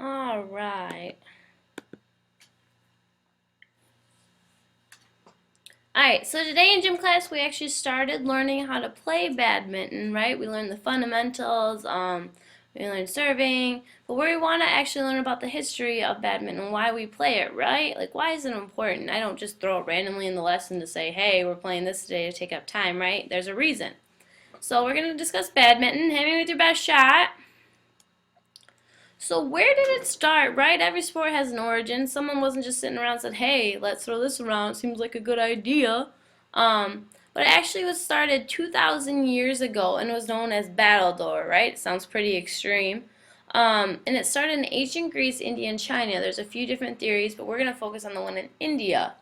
Alright. Alright, so today in gym class we actually started learning how to play badminton, right? We learned the fundamentals, we learned serving, but we want to actually learn about the history of badminton, why we play it, right? Like, why is it important? I don't just throw it randomly in the lesson to say, hey, we're playing this today to take up time, right? There's a reason. So we're going to discuss badminton. Hit me with your best shot. So where did it start, right? Every sport has an origin. Someone wasn't just sitting around and said, hey, let's throw this around. It seems like a good idea. But it actually was started 2,000 years ago and was known as battledore, right? It sounds pretty extreme. And it started in ancient Greece, India, and China. There's a few different theories, but we're going to focus on the one in India.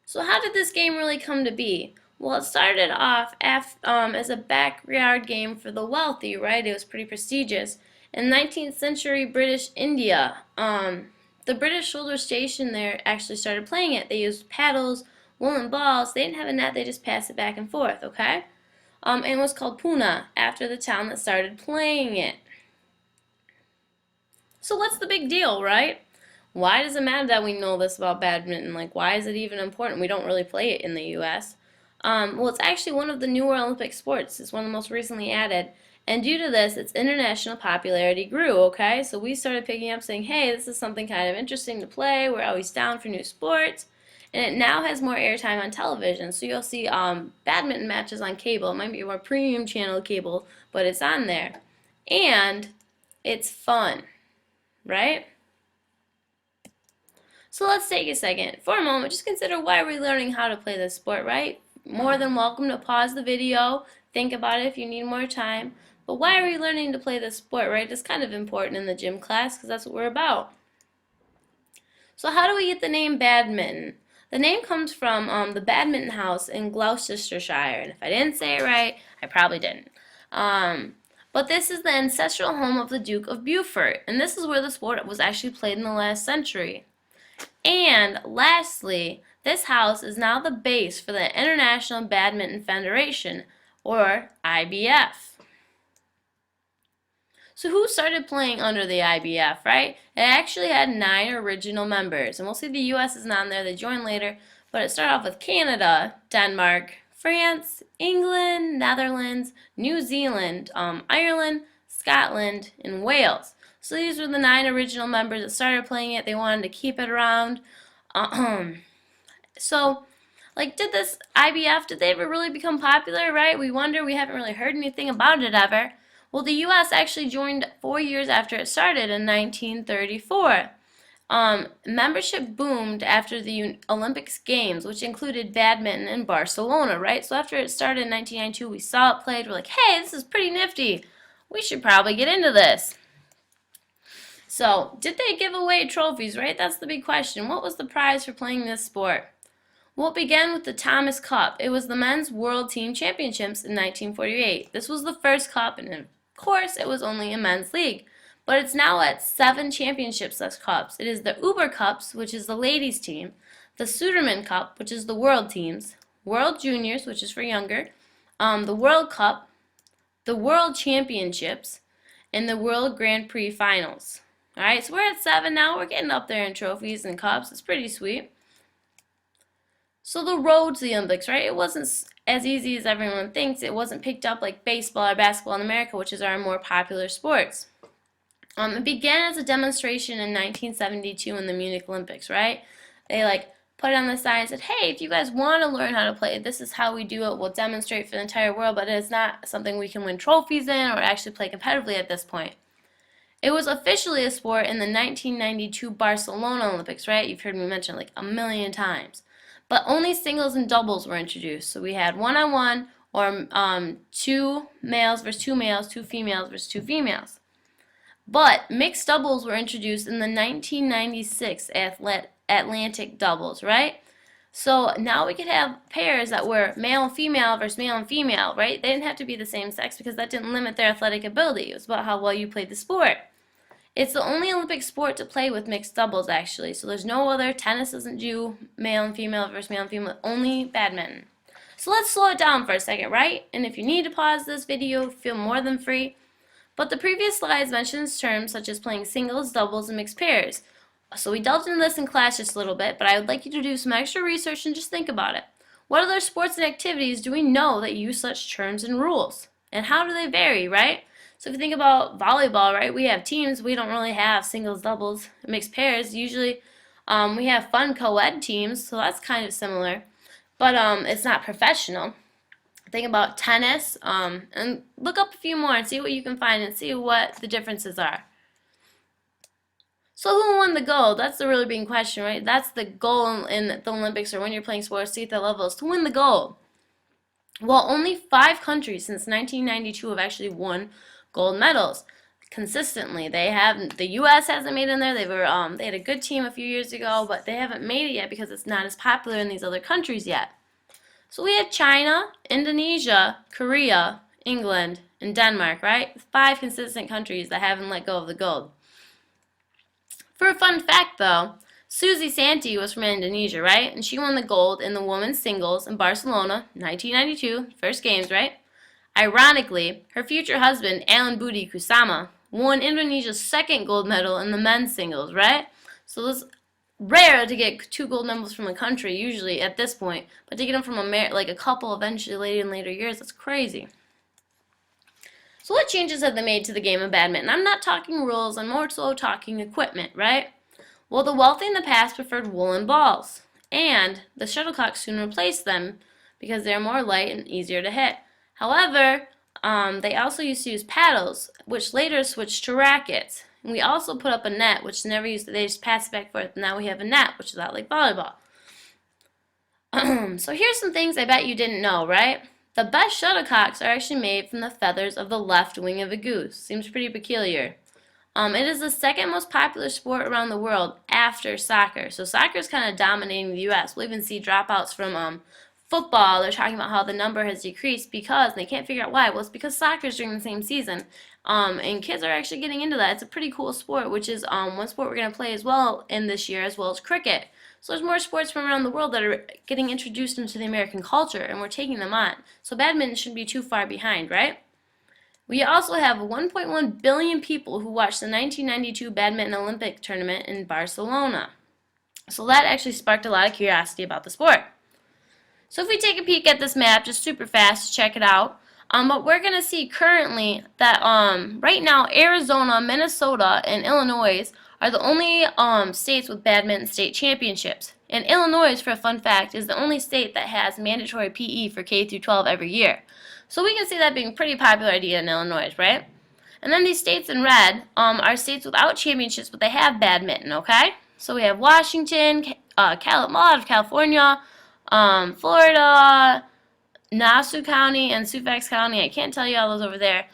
So how did this game really come to be? Well, it started off as a backyard game for the wealthy, right? It was pretty prestigious. In 19th century British India, the British soldiers stationed there actually started playing it. They used paddles, woolen balls. They didn't have a net, they just passed it back and forth, okay? And it was called Pune, after the town that started playing it. So what's the big deal, right? Why does it matter that we know this about badminton? Like, why is it even important? We don't really play it in the U.S. Well, it's actually one of the newer Olympic sports. It's one of the most recently added. And due to this, its international popularity grew, okay? So we started picking up saying, hey, this is something kind of interesting to play. We're always down for new sports. And it now has more airtime on television. So you'll see badminton matches on cable. It might be a more premium channel cable, but it's on there. And it's fun, right? So let's take a second. For a moment, just consider why we're learning how to play this sport, right? More than welcome to pause the video. Think about it if you need more time. But why are we learning to play this sport, right? It's kind of important in the gym class because that's what we're about. So how do we get the name badminton? The name comes from the Badminton House in Gloucestershire. And if I didn't say it right, I probably didn't. But this is the ancestral home of the Duke of Beaufort. And this is where the sport was actually played in the last century. And lastly, this house is now the base for the International Badminton Federation, or IBF. So who started playing under the IBF, right? It actually had 9 original members. And we'll see the US isn't on there, they joined later. But it started off with Canada, Denmark, France, England, Netherlands, New Zealand, Ireland, Scotland, and Wales. So these were the 9 original members that started playing it. They wanted to keep it around. So, like, did this IBF, did they ever really become popular, right? We wonder, we haven't really heard anything about it ever. Well, the U.S. actually joined 4 years after it started in 1934. Membership boomed after the Olympics Games, which included badminton in Barcelona, right? So after it started in 1992, we saw it played. We're like, hey, this is pretty nifty. We should probably get into this. So, did they give away trophies, right? That's the big question. What was the prize for playing this sport? Well, it began with the TEMS Cup. It was the Men's World Team Championships in 1948. This was the first cup, and of course, it was only a men's league. But it's now at 7 championships as cups. It is the Uber Cups, which is the ladies' team, the Suderman Cup, which is the world teams, World Juniors, which is for younger, the World Cup, the World Championships, and the World Grand Prix Finals. Alright, so we're at 7 now. We're getting up there in trophies and cups. It's pretty sweet. So the road to the Olympics, right? It wasn't as easy as everyone thinks. It wasn't picked up like baseball or basketball in America, which is our more popular sports. It began as a demonstration in 1972 in the Munich Olympics, right? They put it on the sign and said, hey, if you guys want to learn how to play, this is how we do it. We'll demonstrate for the entire world, but it's not something we can win trophies in or actually play competitively at this point. It was officially a sport in the 1992 Barcelona Olympics, right? You've heard me mention it like a million times. But only singles and doubles were introduced. So we had one-on-one or 2 males versus 2 males, 2 females versus 2 females. But mixed doubles were introduced in the 1996 Atlantic doubles, right? So now we could have pairs that were male and female versus male and female, right? They didn't have to be the same sex because that didn't limit their athletic ability. It was about how well you played the sport. It's the only Olympic sport to play with mixed doubles, actually. So there's no other. Tennis doesn't do male and female versus male and female, only badminton. So let's slow it down for a second, right? And if you need to pause this video, feel more than free. But the previous slides mentioned terms such as playing singles, doubles, and mixed pairs. So we delved into this in class just a little bit, but I would like you to do some extra research and just think about it. What other sports and activities do we know that use such terms and rules? And how do they vary, right? So if you think about volleyball, right, we have teams. We don't really have singles, doubles, and mixed pairs. Usually we have fun co-ed teams, so that's kind of similar. But it's not professional. Think about tennis, and look up a few more and see what you can find and see what the differences are. So who won the gold? That's the really big question, right? That's the goal in the Olympics or when you're playing sports, see at that level, is to win the gold. Well, only 5 countries since 1992 have actually won gold medals consistently. The U.S. hasn't made it in there. They had a good team a few years ago, but they haven't made it yet because it's not as popular in these other countries yet. So we have China, Indonesia, Korea, England, and Denmark, right? 5 consistent countries that haven't let go of the gold. For a fun fact, though, Susie Santi was from Indonesia, right? And she won the gold in the women's singles in Barcelona, 1992, first games, right? Ironically, her future husband, Alan Budi Kusuma, won Indonesia's 2nd gold medal in the men's singles, right? So it's rare to get 2 gold medals from a country, usually at this point, but to get them from like a couple eventually in later years, that's crazy. So what changes have they made to the game of badminton? I'm not talking rules, I'm more so talking equipment, right? Well, the wealthy in the past preferred woolen balls, and the shuttlecock soon replaced them because they're more light and easier to hit. However, they also used to use paddles, which later switched to rackets. And we also put up a net, which never used to, they just passed back and forth. Now we have a net, which is out like volleyball. So here's some things I bet you didn't know, right? The best shuttlecocks are actually made from the feathers of the left wing of a goose. Seems pretty peculiar. It is the 2nd most popular sport around the world after soccer. So soccer is kind of dominating the U.S. We'll even see dropouts from football. They're talking about how the number has decreased because, and they can't figure out why. Well, it's because soccer is during the same season. And kids are actually getting into that. It's a pretty cool sport, which is one sport we're going to play as well in this year, as well as cricket. So there's more sports from around the world that are getting introduced into the American culture, and we're taking them on. So badminton shouldn't be too far behind, right? We also have 1.1 billion people who watched the 1992 Badminton Olympic tournament in Barcelona. So that actually sparked a lot of curiosity about the sport. So if we take a peek at this map, just super fast to check it out, but we're going to see currently that right now Arizona, Minnesota, and Illinois are the only states with badminton state championships. And Illinois, for a fun fact, is the only state that has mandatory PE for K through 12 every year. So we can see that being a pretty popular idea in Illinois, right? And then these states in red are states without championships, but they have badminton, okay? So we have Washington, a lot of California, Florida, Nassau County, and Fairfax County. I can't tell you all those over there.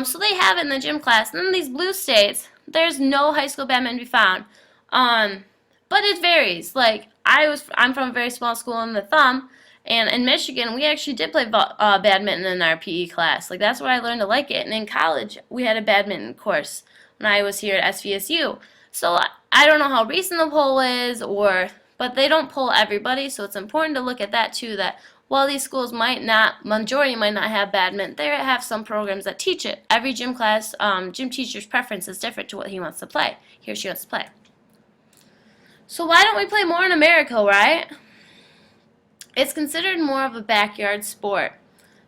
So they have it in the gym class. And then these blue states, there's no high school badminton to be found. But it varies. Like, I'm from a very small school in the Thumb, and in Michigan, we actually did play badminton in our PE class. Like, that's where I learned to like it. And in college, we had a badminton course when I was here at SVSU. So I don't know how recent the poll is, but they don't poll everybody, so it's important to look at that too, that while these schools majority might not have badminton, they have some programs that teach it. Every gym class, gym teacher's preference is different to what he wants to play, he or she wants to play. So why don't we play more in America, right? It's considered more of a backyard sport.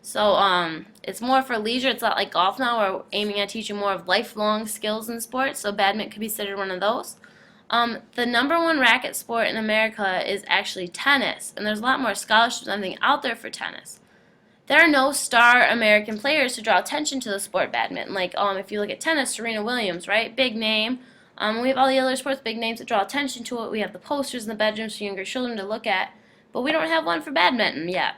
So it's more for leisure. It's not like golf now. We're aiming at teaching more of lifelong skills in sports, so badminton could be considered one of those. The #1 racket sport in America is actually tennis, and there's a lot more scholarships and everything out there for tennis. There are no star American players to draw attention to the sport badminton. Like if you look at tennis, Serena Williams, right? Big name. We have all the other sports, big names that draw attention to it. We have the posters in the bedrooms for younger children to look at, but we don't have one for badminton yet.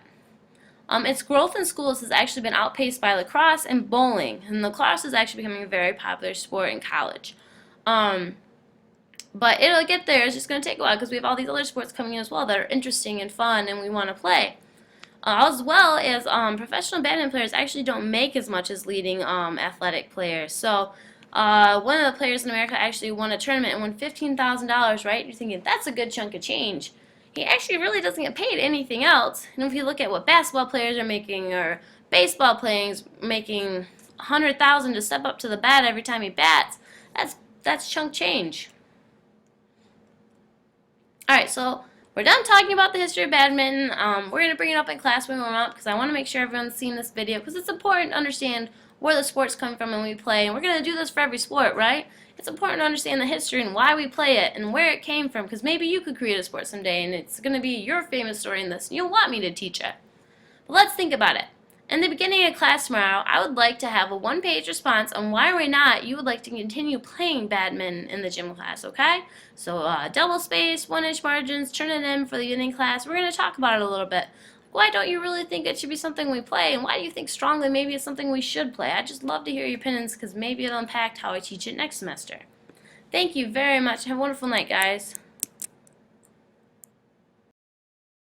Its growth in schools has actually been outpaced by lacrosse and bowling, and lacrosse is actually becoming a very popular sport in college. But it'll get there. It's just going to take a while because we have all these other sports coming in as well that are interesting and fun and we want to play. As well as professional badminton players actually don't make as much as leading athletic players. So one of the players in America actually won a tournament and won $15,000, right? You're thinking, that's a good chunk of change. He actually really doesn't get paid anything else. And if you look at what basketball players are making or baseball players making, 100,000 to step up to the bat every time he bats, that's chunk change. Alright, so we're done talking about the history of badminton. We're going to bring it up in class when we warm up because I want to make sure everyone's seen this video because it's important to understand where the sports come from when we play. And we're going to do this for every sport, right? It's important to understand the history and why we play it and where it came from because maybe you could create a sport someday and it's going to be your famous story in this and you'll want me to teach it. But let's think about it. In the beginning of class tomorrow, I would like to have a one-page response on why or why not you would like to continue playing badminton in the gym class, okay? So double space, 1-inch margins, turn it in for the evening class. We're going to talk about it a little bit. Why don't you really think it should be something we play, and why do you think strongly maybe it's something we should play? I'd just love to hear your opinions because maybe it'll impact how I teach it next semester. Thank you very much. Have a wonderful night, guys.